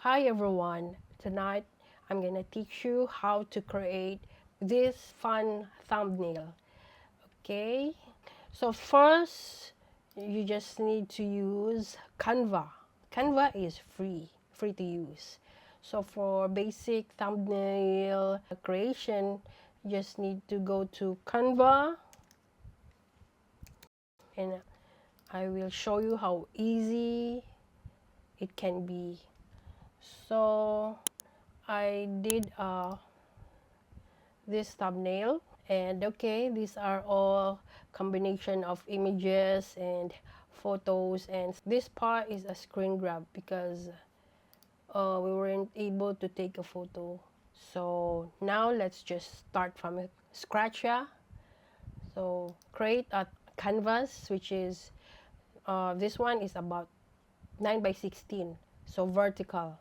Hi everyone, tonight I'm gonna teach you how to create this fun thumbnail. Okay, so first you just need to use Canva. Canva is free to use. So for basic thumbnail creation, you just need to go to Canva, and I will show you how easy it can be. So I did this thumbnail, and okay, these are all combination of images and photos, and this part is a screen grab because we weren't able to take a photo. So now let's just start from scratch. Yeah, so create a canvas, which is this one is about 9 by 16, so vertical.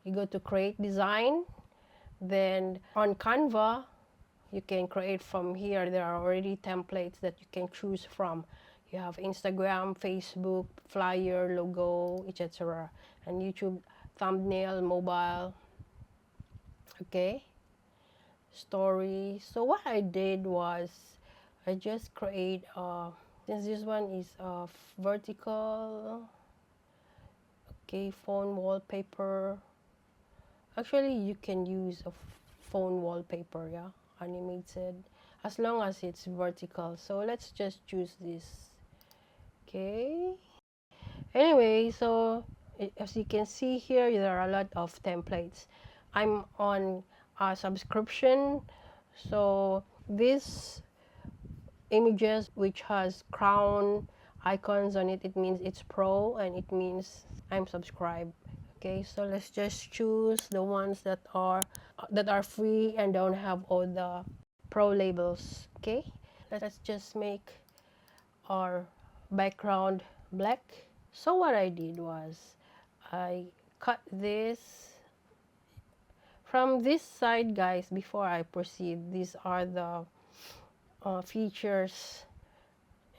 You go to create design, then on Canva you can create from here. There are already templates that you can choose from. You have Instagram, Facebook, flyer, logo, etc. and YouTube thumbnail, mobile, okay, story. So what I did was I just create since this one is vertical, okay, phone wallpaper. Actually you can use a phone wallpaper, yeah, animated, as long as it's vertical. So let's just choose this. Okay, anyway, so as you can see here, there are a lot of templates. I'm on a subscription, so this images which has crown icons on it, it means it's pro, and it means I'm subscribed. Okay, so let's just choose the ones that are free and don't have all the pro labels. Okay, let's just make our background black. So what I did was I cut this from this side, guys. Before I proceed, these are the features,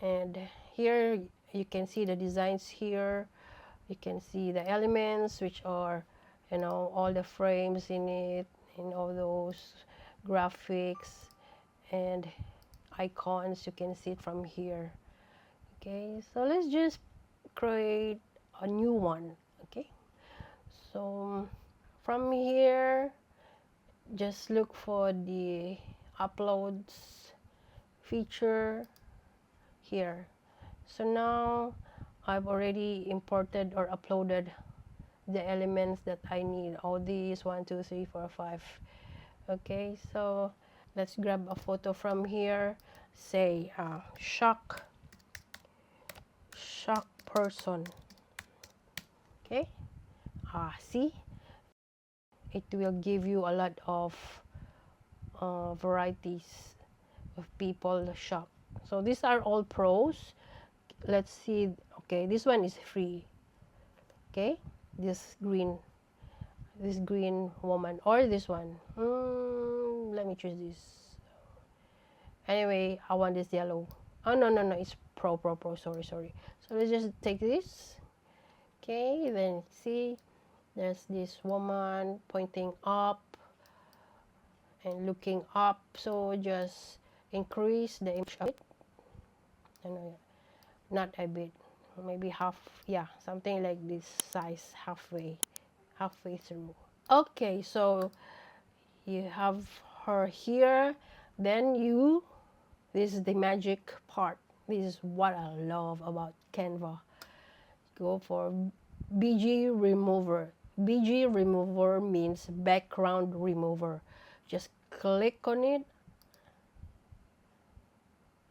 and here you can see the designs. Here you can see the elements, which are, you know, all the frames in it, and all those graphics and icons. You can see it from here. Okay, so let's just create a new one. Okay, so from here just look for the uploads feature here. So now I've already imported or uploaded the elements that I need, all these 1 2 3 4 5. Okay, so let's grab a photo from here, say shock person. Okay, see, it will give you a lot of varieties of people shocked. So these are all pros. Let's see. Okay, this one is free. Okay, this green woman, or this one. Let me choose this. Anyway, I want this yellow. Oh, no, it's pro. Sorry. So let's just take this. Okay, then see, there's this woman pointing up and looking up. So just increase the image a bit. No, not a bit. Maybe half. Yeah, something like this size, halfway through. Okay, so you have her here. Then this is the magic part. This is what I love about Canva. Go for BG remover. BG remover means background remover. Just click on it.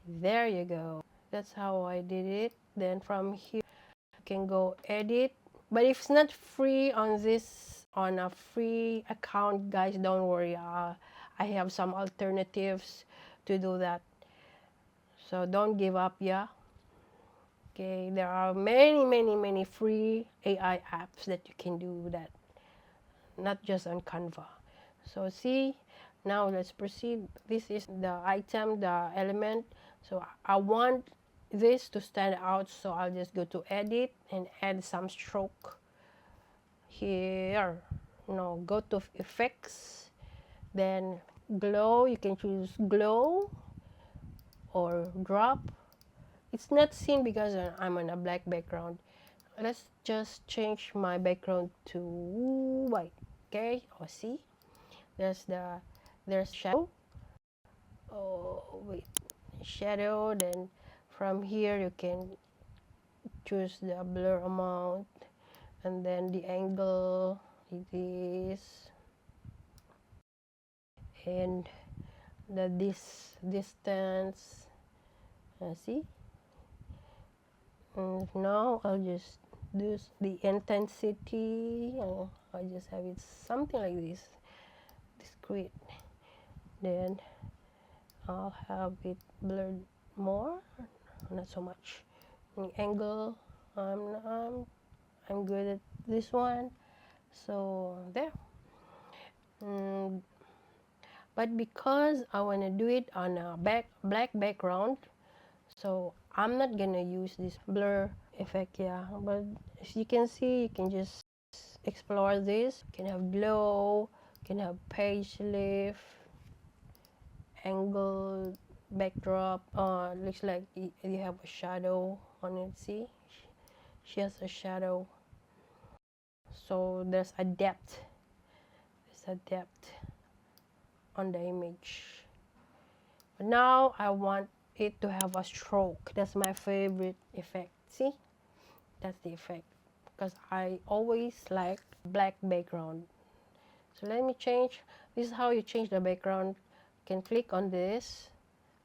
There you go. That's how I did it. Then from here you can go edit. But if it's not free on a free account, guys, don't worry. I have some alternatives to do that. So don't give up, yeah. Okay, there are many free AI apps that you can do that, not just on Canva. So see, now let's proceed. This is the item, the element. So I want this to stand out, so I'll just go to edit and add some stroke here, no, go to effects, then glow. You can choose glow or drop. It's not seen because I'm on a black background. Let's just change my background to white. Okay, or see, there's shadow. Oh wait, shadow. Then from here you can choose the blur amount, and then the angle it is, and the distance. See, and now I'll just do the intensity. I just have it something like this, discrete. Then I'll have it blurred more, not so much. The angle, I'm good at this one, so there. But because I want to do it on a black background, so I'm not gonna use this blur effect. Yeah, but as you can see, you can just explore this. You can have glow, you can have page lift, angle, backdrop. Looks like you have a shadow on it. See, she has a shadow, so there's a depth. There's a depth on the image. But now I want it to have a stroke. That's my favorite effect. See, that's the effect, because I always like black background. So let me change. This is how you change the background. You can click on this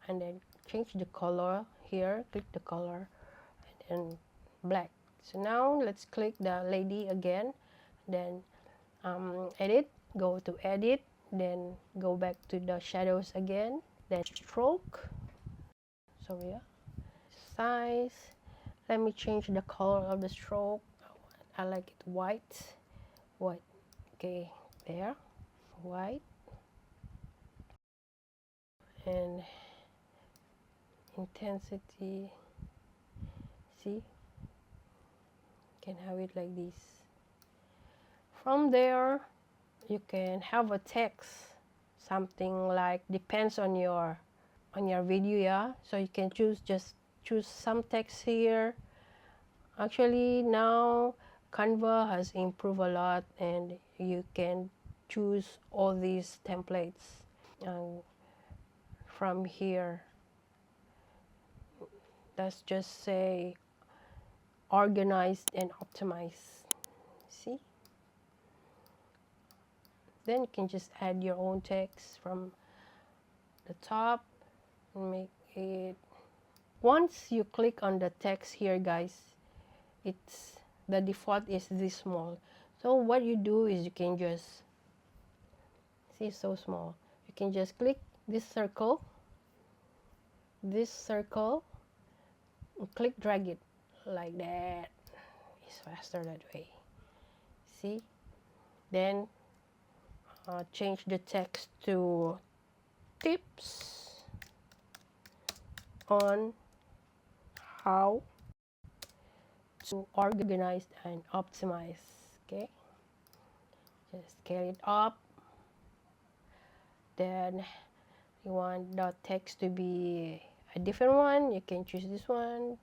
and then change the color here. Click the color and then black. So now let's click the lady again, then edit, go to edit, then go back to the shadows again, then stroke. So yeah, size. Let me change the color of the stroke. I like it white. Okay, there, white. And intensity, see, you can have it like this. From there you can have a text, something like depends on your video. Yeah, so you can choose some text here. Actually now Canva has improved a lot, and you can choose all these templates from here. Let's just say organized and optimized. See, then you can just add your own text from the top and make it. Once you click on the text here, guys, it's the default is this small. So what you do is you can just see, it's so small. You can just click this circle, and click, drag it like that. It's faster that way. See, then change the text to tips on how to organize and optimize. Okay, just scale it up. Then you want the text to be a different one, you can choose this one.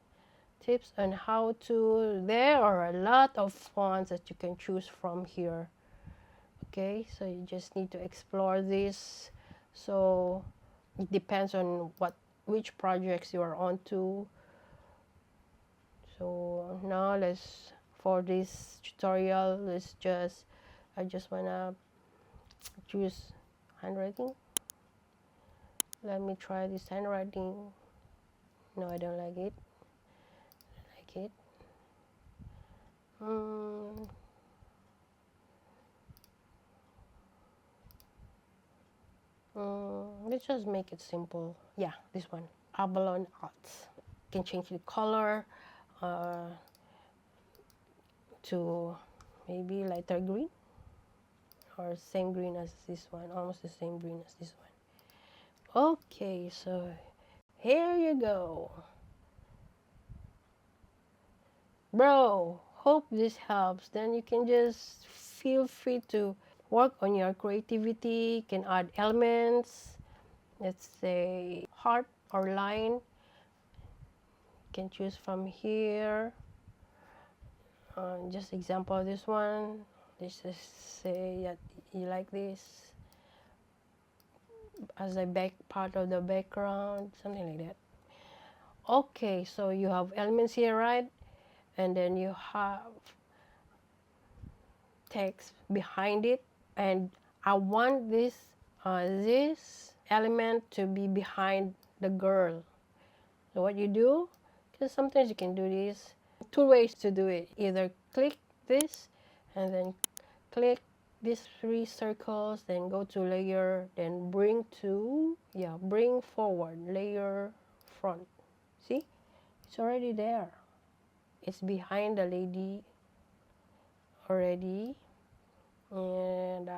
Tips on how to. There are a lot of fonts that you can choose from here. Okay, so you just need to explore this. So it depends on which projects you are on to. So now for this tutorial, I just wanna choose handwriting. Let me try this handwriting. No, I don't like it. Let's just make it simple. Yeah, this one, Abalone Arts. You can change the color to maybe lighter green, or same green as this one, almost the same green as this one. Okay, so here you go. Bro, Hope this helps. Then you can just feel free to work on your creativity. You can add elements. Let's say heart or line. You can choose from here. Just example of this one. Let's just say that you like this as a back part of the background, something like that. Okay, so you have elements here, right? And then you have text behind it, and I want this element to be behind the girl. So what you do, because sometimes you can do this, two ways to do it. Either click this and then click these three circles, then go to layer, then bring forward, layer front. See, it's already there. It's behind the lady already. And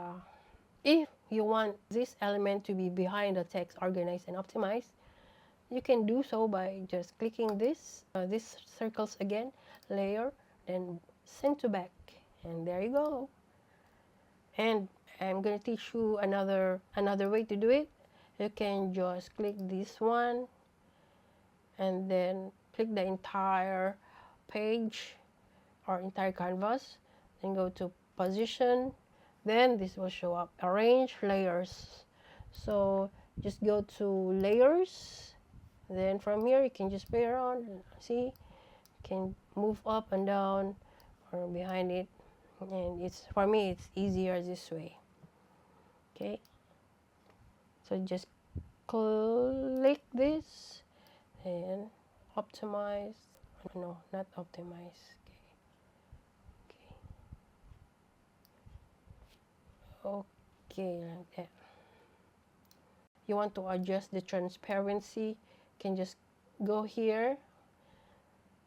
if you want this element to be behind the text, organized and optimized, you can do so by just clicking these circles again, layer, then send to back, and there you go. And I'm going to teach you another way to do it. You can just click this one and then click the entire page or entire canvas, then go to position, then this will show up, arrange layers. So just go to layers, then from here you can just play around, see, you can move up and down or behind it, and for me it's easier this way. Okay, so just click this and optimize, no, not optimize. Okay, like that. You want to adjust the transparency, you can just go here,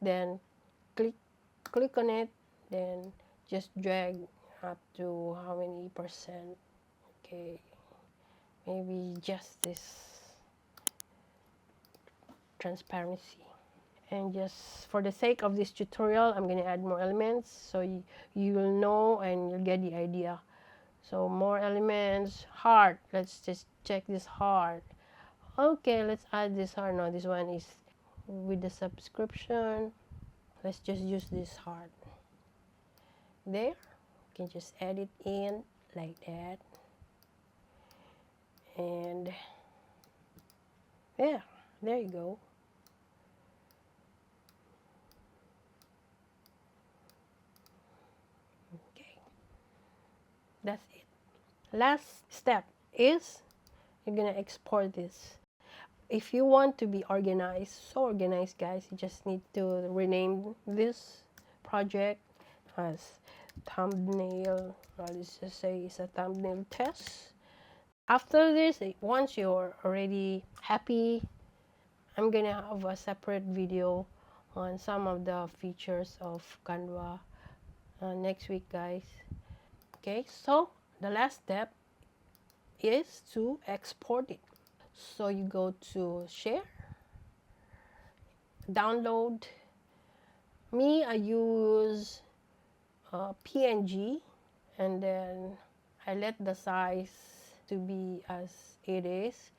then click on it, then just drag up to how many percent. Okay, maybe just this transparency. And just for the sake of this tutorial, I'm going to add more elements so you will know and you'll get the idea. So more elements, heart, let's just check this heart. Okay, let's add this heart. No, this one is with the subscription. Let's just use this heart. There, you can just add it in like that. And yeah, there you go. Okay, that's it. Last step is you're gonna export this. If you want to be organized, so organized, guys, you just need to rename this project as thumbnail. Let's just say it's a thumbnail test. After this, once you're already happy, I'm gonna have a separate video on some of the features of Canva next week, guys. Okay, so the last step is to export it. So you go to share, download. Me, I use PNG, and then I let the size to be as it is,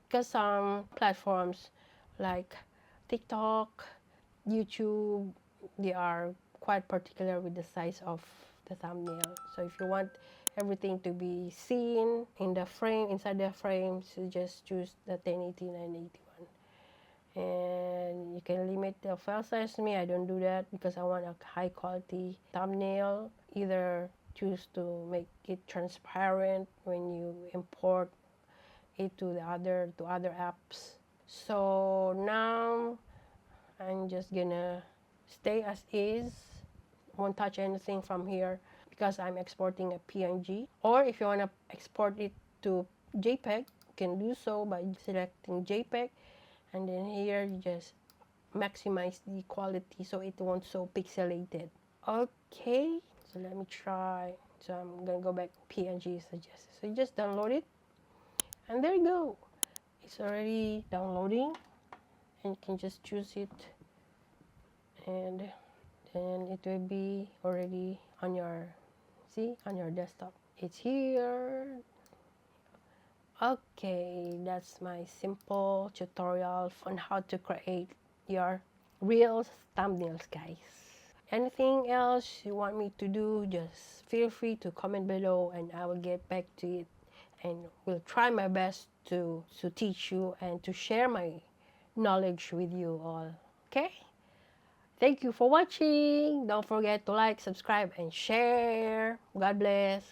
because some platforms like TikTok, YouTube, they are quite particular with the size of the thumbnail. So if you want everything to be seen in the frame, inside the frame, so just choose the 1080 981. And you can limit the file size. Me, I don't do that because I want a high quality thumbnail. Either choose to make it transparent when you import it to other apps. So now I'm just gonna stay as is, won't touch anything from here because I'm exporting a PNG. Or if you want to export it to JPEG, you can do so by selecting JPEG, and then here you just maximize the quality so it won't so pixelated. Okay, so let me try. So I'm gonna go back PNG suggested. So you just download it, and there you go. It's already downloading, and you can just choose it, and and it will be already on your, see, on your desktop. It's here. Okay, that's my simple tutorial on how to create your Reels thumbnails, guys. Anything else you want me to do, just feel free to comment below and I will get back to it, and will try my best to teach you and to share my knowledge with you all. Okay? Thank you for watching. Don't forget to like, subscribe, and share. God bless.